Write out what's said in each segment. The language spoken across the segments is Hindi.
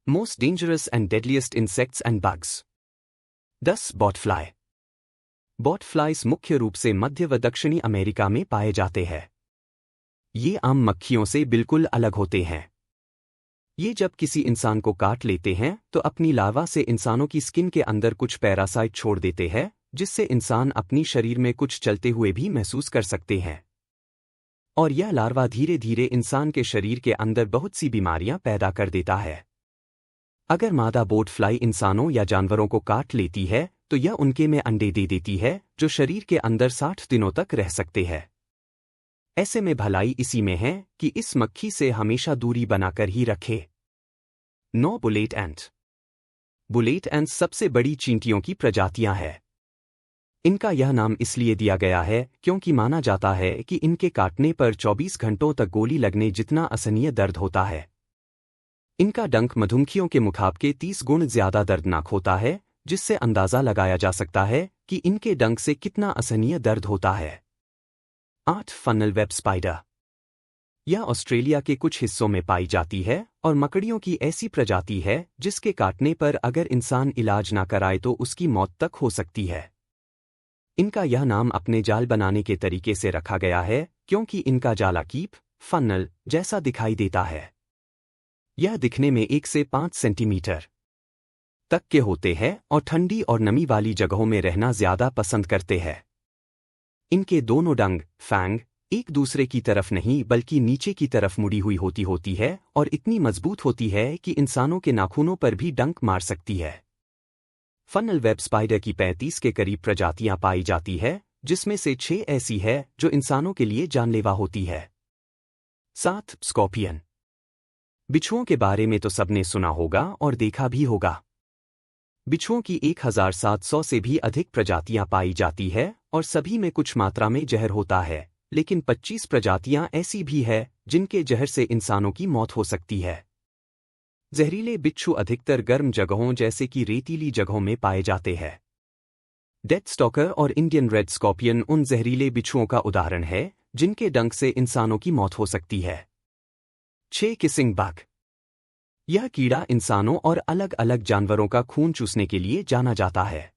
Most dangerous and deadliest insects and bugs. 10. बॉटफ्लाई. बॉटफ्लाइज मुख्य रूप से मध्य व दक्षिणी अमेरिका में पाए जाते हैं. ये आम मक्खियों से बिल्कुल अलग होते हैं. ये जब किसी इंसान को काट लेते हैं तो अपनी लार्वा से इंसानों की स्किन के अंदर कुछ पैरासाइट छोड़ देते हैं, जिससे इंसान अपनी शरीर में कुछ चलते हुए भी महसूस कर सकते हैं. और यह लार्वा धीरे धीरे इंसान के शरीर के अंदर बहुत सी बीमारियां पैदा कर देता है. अगर मादा बॉटफ्लाई इंसानों या जानवरों को काट लेती है तो यह उनके में अंडे दे देती है जो शरीर के अंदर 60 दिनों तक रह सकते हैं. ऐसे में भलाई इसी में है कि इस मक्खी से हमेशा दूरी बनाकर ही रखे. 9. बुलेट एंट. बुलेट एंट्स सबसे बड़ी चींटियों की प्रजातियां हैं. इनका यह नाम इसलिए दिया गया है क्योंकि माना जाता है कि इनके काटने पर 24 घंटों तक गोली लगने जितना असहनीय दर्द होता है. इनका डंक मधुमक्खियों के मुकाबले 30 गुण ज्यादा दर्दनाक होता है, जिससे अंदाजा लगाया जा सकता है कि इनके डंक से कितना असहनीय दर्द होता है. 8. Funnel web spider. यह ऑस्ट्रेलिया के कुछ हिस्सों में पाई जाती है और मकड़ियों की ऐसी प्रजाति है जिसके काटने पर अगर इंसान इलाज ना कराए तो उसकी मौत तक हो सकती है. इनका यह नाम अपने जाल बनाने के तरीके से रखा गया है क्योंकि इनका जाला कीप फनल जैसा दिखाई देता है. यह दिखने में 1 से 5 सेंटीमीटर तक के होते हैं और ठंडी और नमी वाली जगहों में रहना ज्यादा पसंद करते हैं. इनके दोनों डंक फैंग एक दूसरे की तरफ नहीं बल्कि नीचे की तरफ मुड़ी हुई होती है और इतनी मजबूत होती है कि इंसानों के नाखूनों पर भी डंक मार सकती है. फनल वेब स्पाइडर की 35 के करीब प्रजातियां पाई जाती है, जिसमें से 6 ऐसी है जो इंसानों के लिए जानलेवा होती है. 7. स्कॉर्पियन. बिच्छुओं के बारे में तो सबने सुना होगा और देखा भी होगा. बिच्छुओं की 1700 से भी अधिक प्रजातियां पाई जाती है और सभी में कुछ मात्रा में जहर होता है, लेकिन 25 प्रजातियां ऐसी भी है जिनके जहर से इंसानों की मौत हो सकती है. जहरीले बिच्छू अधिकतर गर्म जगहों जैसे कि रेतीली जगहों में पाए जाते हैं. डेथ स्टॉकर और इंडियन रेड स्कॉर्पियन उन जहरीले बिच्छुओं का उदाहरण है जिनके डंक से इंसानों की मौत हो सकती है. 6. Kissing bug. यह कीड़ा इंसानों और अलग अलग जानवरों का खून चूसने के लिए जाना जाता है.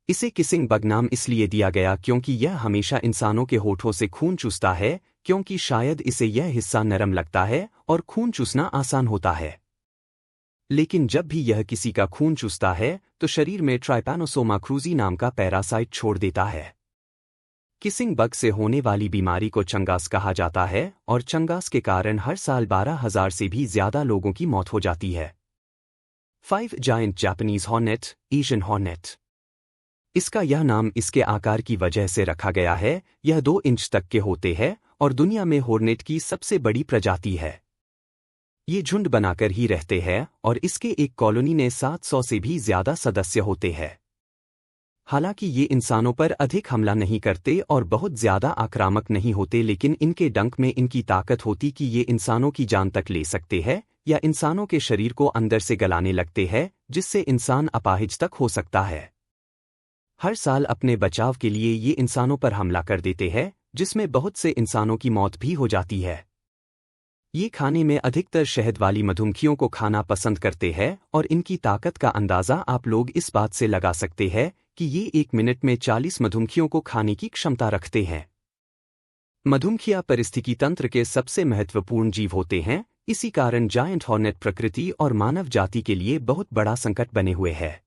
इसे किसिंग बग नाम इसलिए दिया गया क्योंकि यह हमेशा इंसानों के होठों से खून चूसता है, क्योंकि शायद इसे यह हिस्सा नरम लगता है और खून चूसना आसान होता है. लेकिन जब भी यह किसी का खून चूसता है तो शरीर में ट्राइपैनोसोमा क्रूजी नाम का पैरासाइट छोड़ देता है. किसिंग बग से होने वाली बीमारी को चंगास कहा जाता है और चंगास के कारण हर साल 12,000 से भी ज्यादा लोगों की मौत हो जाती है. 5. Giant Japanese hornet Asian hornet. इसका यह नाम इसके आकार की वजह से रखा गया है. यह 2 इंच तक के होते हैं और दुनिया में हॉर्नेट की सबसे बड़ी प्रजाति है. ये झुंड बनाकर ही रहते हैं और इसके एक कॉलोनी में 700 से भी ज्यादा सदस्य होते हैं. हालांकि ये इंसानों पर अधिक हमला नहीं करते और बहुत ज्यादा आक्रामक नहीं होते, लेकिन इनके डंक में इनकी ताकत होती कि ये इंसानों की जान तक ले सकते हैं या इंसानों के शरीर को अंदर से गलाने लगते हैं, जिससे इंसान अपाहिज तक हो सकता है. हर साल अपने बचाव के लिए ये इंसानों पर हमला कर देते हैं, जिसमें बहुत से इंसानों की मौत भी हो जाती है. ये खाने में अधिकतर शहद वाली मधुमक्खियों को खाना पसंद करते हैं और इनकी ताकत का अंदाजा आप लोग इस बात से लगा सकते हैं कि ये 1 मिनट में 40 मधुमक्खियों को खाने की क्षमता रखते हैं. मधुमक्खियां पारिस्थितिकी तंत्र के सबसे महत्वपूर्ण जीव होते हैं, इसी कारण जायंट हॉर्नेट प्रकृति और मानव जाति के लिए बहुत बड़ा संकट बने हुए है.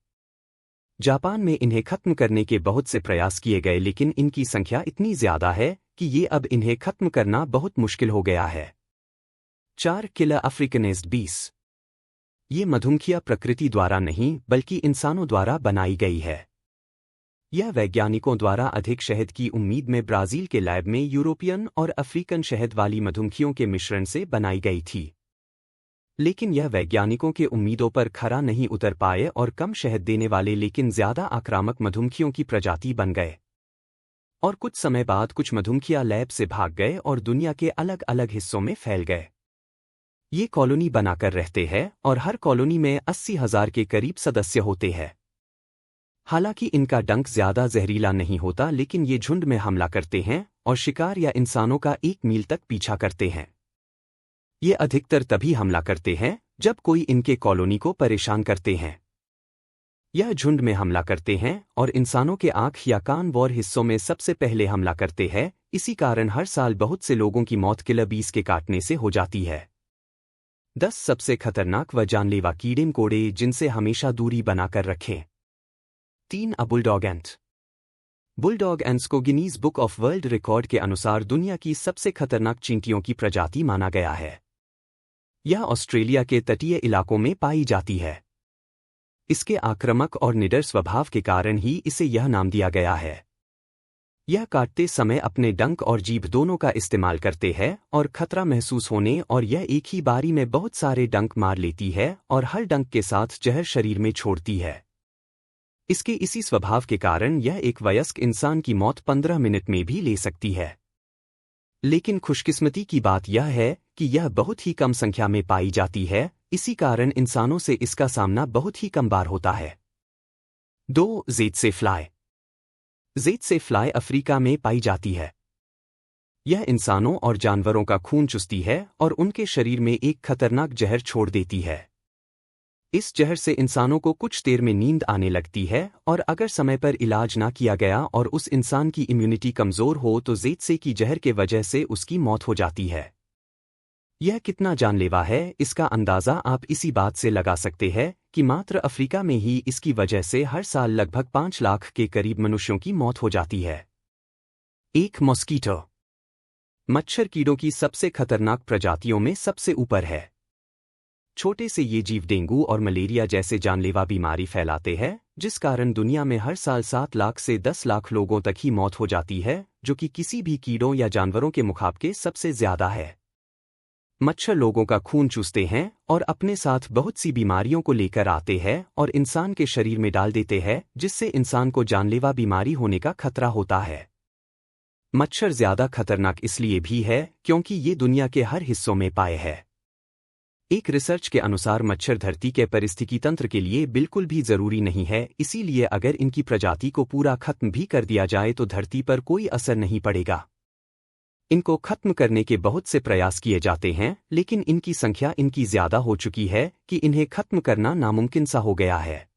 जापान में इन्हें खत्म करने के बहुत से प्रयास किए गए, लेकिन इनकी संख्या इतनी ज्यादा है कि ये अब इन्हें खत्म करना बहुत मुश्किल हो गया है. 4. किलर अफ्रीकनेस्ड बीस. ये मधुमक्खियां प्रकृति द्वारा नहीं बल्कि इंसानों द्वारा बनाई गई है. यह वैज्ञानिकों द्वारा अधिक शहद की उम्मीद में ब्राजील के लैब में यूरोपियन और अफ्रीकन शहद वाली मधुमक्खियों के मिश्रण से बनाई गई थी. लेकिन यह वैज्ञानिकों के उम्मीदों पर खरा नहीं उतर पाए और कम शहद देने वाले लेकिन ज्यादा आक्रामक मधुमक्खियों की प्रजाति बन गए. और कुछ समय बाद कुछ मधुमक्खियां लैब से भाग गए और दुनिया के अलग अलग हिस्सों में फैल गए. ये कॉलोनी बनाकर रहते हैं और हर कॉलोनी में 80,000 के करीब सदस्य होते हैं. हालांकि इनका डंक ज्यादा जहरीला नहीं होता, लेकिन ये झुंड में हमला करते हैं और शिकार या इंसानों का 1 मील तक पीछा करते हैं. ये अधिकतर तभी हमला करते हैं जब कोई इनके कॉलोनी को परेशान करते हैं। यह झुंड में हमला करते हैं और इंसानों के आंख या कान और हिस्सों में सबसे पहले हमला करते हैं। इसी कारण हर साल बहुत से लोगों की मौत किलर बीस के काटने से हो जाती है। 10 सबसे खतरनाक व जानलेवा कीड़े कोड़े जिनसे हमेशा दूरी बनाकर रखें। 3 बुलडॉग एंट। बुलडॉग एंट्स को Guinness book of world record के अनुसार दुनिया की सबसे खतरनाक चींटियों की प्रजाति माना गया है। यह ऑस्ट्रेलिया के तटीय इलाकों में पाई जाती है। इसके आक्रामक और निडर स्वभाव के कारण ही इसे यह नाम दिया गया है। यह काटते समय अपने डंक और जीभ दोनों का इस्तेमाल करते हैं और खतरा महसूस होने और यह एक ही बारी में बहुत सारे डंक मार लेती है और हर डंक के साथ जहर शरीर में छोड़ती है। इसके इसी स्वभाव के कारण यह एक वयस्क इंसान की मौत 15 मिनट में भी ले सकती है। लेकिन खुशकिस्मती की बात यह है कि यह बहुत ही कम संख्या में पाई जाती है, इसी कारण इंसानों से इसका सामना बहुत ही कम बार होता है। 2 ज़ेतसे फ्लाई। ज़ेतसे फ्लाई अफ्रीका में पाई जाती है। यह इंसानों और जानवरों का खून चूसती है और उनके शरीर में एक खतरनाक जहर छोड़ देती है। इस जहर से इंसानों को कुछ देर में नींद आने लगती है और अगर समय पर इलाज ना किया गया और उस इंसान की इम्यूनिटी कमज़ोर हो तो ज़ेतसे की जहर के वजह से उसकी मौत हो जाती है। यह कितना जानलेवा है इसका अंदाज़ा आप इसी बात से लगा सकते हैं कि मात्र अफ्रीका में ही इसकी वजह से हर साल लगभग 5 लाख के करीब मनुष्यों की मौत हो जाती है। 1 मॉस्कीटो। मच्छर कीड़ों की सबसे खतरनाक प्रजातियों में सबसे ऊपर है। छोटे से ये जीव डेंगू और मलेरिया जैसे जानलेवा बीमारी फैलाते हैं, जिस कारण दुनिया में हर साल 7 लाख से 10 लाख लोगों तक ही मौत हो जाती है, जो कि किसी भी कीड़ों या जानवरों के मुकाबले सबसे ज्यादा है। मच्छर लोगों का खून चूसते हैं और अपने साथ बहुत सी बीमारियों को लेकर आते हैं और इंसान के शरीर में डाल देते हैं, जिससे इंसान को जानलेवा बीमारी होने का खतरा होता है। मच्छर ज्यादा खतरनाक इसलिए भी है क्योंकि ये दुनिया के हर हिस्सों में पाए हैं। एक रिसर्च के अनुसार मच्छर धरती के पारिस्थितिकी तंत्र के लिए बिल्कुल भी जरूरी नहीं है, इसीलिए अगर इनकी प्रजाति को पूरा खत्म भी कर दिया जाए तो धरती पर कोई असर नहीं पड़ेगा। इनको खत्म करने के बहुत से प्रयास किए जाते हैं, लेकिन इनकी संख्या इनकी ज्यादा हो चुकी है कि इन्हें खत्म करना नामुमकिन सा हो गया है।